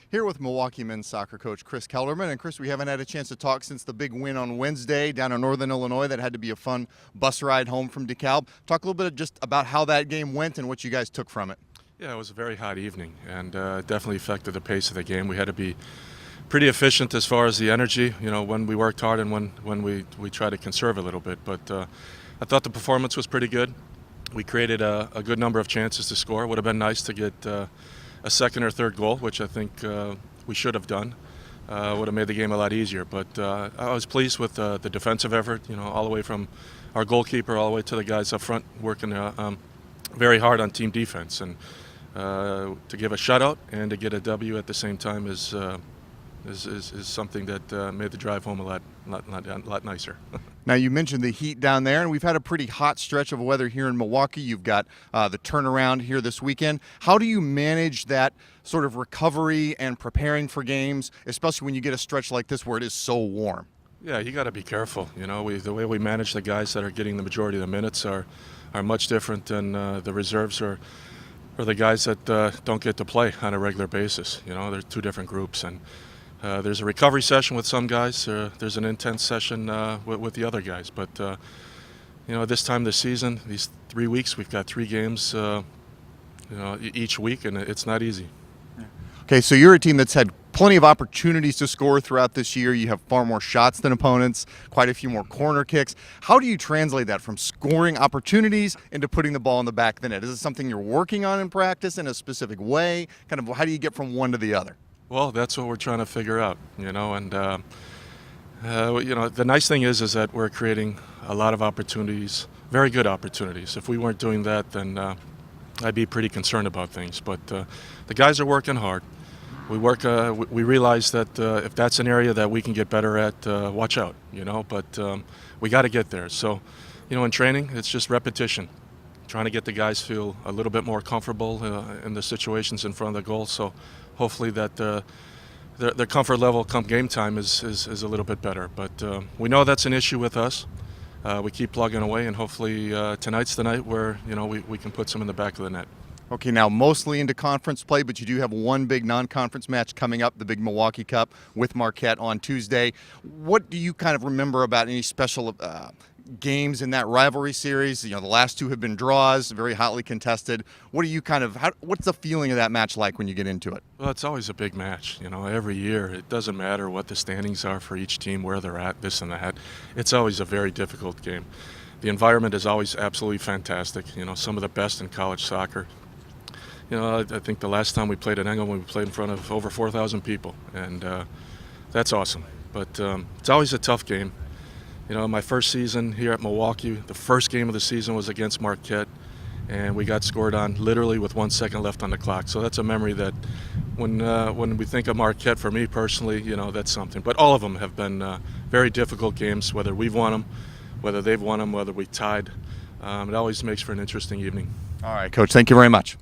Here with Milwaukee men's soccer coach Chris Kellerman. And Chris, we haven't had a chance to talk since the big win on Wednesday down in Northern Illinois. That had to be a fun bus ride home from DeKalb. Talk a little bit just about how that game went and what you guys took from it. Yeah, it was a very hot evening and definitely affected the pace of the game. We had to be pretty efficient as far as the energy, when we worked hard and when we tried to conserve a little bit. But I thought the performance was pretty good. We created a good number of chances to score. It would have been nice to get a second or third goal, which I think we should have done. Would have made the game a lot easier. But I was pleased with the defensive effort, all the way from our goalkeeper all the way to the guys up front working very hard on team defense. And to give a shutout and to get a W at the same time is something that made the drive home a lot nicer. Now, you mentioned the heat down there, and we've had a pretty hot stretch of weather here in Milwaukee. You've got the turnaround here this weekend. How do you manage that sort of recovery and preparing for games, especially when you get a stretch like this where it is so warm? Yeah, you got to be careful. The way we manage the guys that are getting the majority of the minutes are much different than the reserves or the guys that don't get to play on a regular basis. There's two different groups, and there's a recovery session with some guys. There's an intense session with the other guys. But this time this season, these 3 weeks, we've got 3 games, each week, and it's not easy. Okay, so you're a team that's had plenty of opportunities to score throughout this year. You have far more shots than opponents, quite a few more corner kicks. How do you translate that from scoring opportunities into putting the ball in the back of the net? Is it something you're working on in practice in a specific way? Kind of how do you get from one to the other? Well, that's what we're trying to figure out, and the nice thing is that we're creating a lot of opportunities, very good opportunities. If we weren't doing that, then I'd be pretty concerned about things. But the guys are working hard. We realize that if that's an area that we can get better at, watch out, but we got to get there. So, in training, it's just repetition, trying to get the guys feel a little bit more comfortable in the situations in front of the goal. So hopefully that their comfort level come game time is a little bit better. But we know that's an issue with us. We keep plugging away, and hopefully tonight's the night where we can put some in the back of the net. Okay, now mostly into conference play, but you do have one big non-conference match coming up, the big Milwaukee Cup with Marquette on Tuesday. What do you kind of remember about any special games in that rivalry series? The last 2 have been draws, very hotly contested. What do you what's the feeling of that match like when you get into it? Well, it's always a big match. Every year. It doesn't matter what the standings are for each team, where they're at, this and that. It's always a very difficult game. The environment is always absolutely fantastic. Some of the best in college soccer. I think the last time we played at England, we played in front of over 4,000 people, and that's awesome. But it's always a tough game. My first season here at Milwaukee, the first game of the season was against Marquette, and we got scored on literally with 1 second left on the clock. So that's a memory that when we think of Marquette, for me personally, that's something. But all of them have been very difficult games, whether we've won them, whether they've won them, whether we tied. It always makes for an interesting evening. All right, Coach, thank you very much.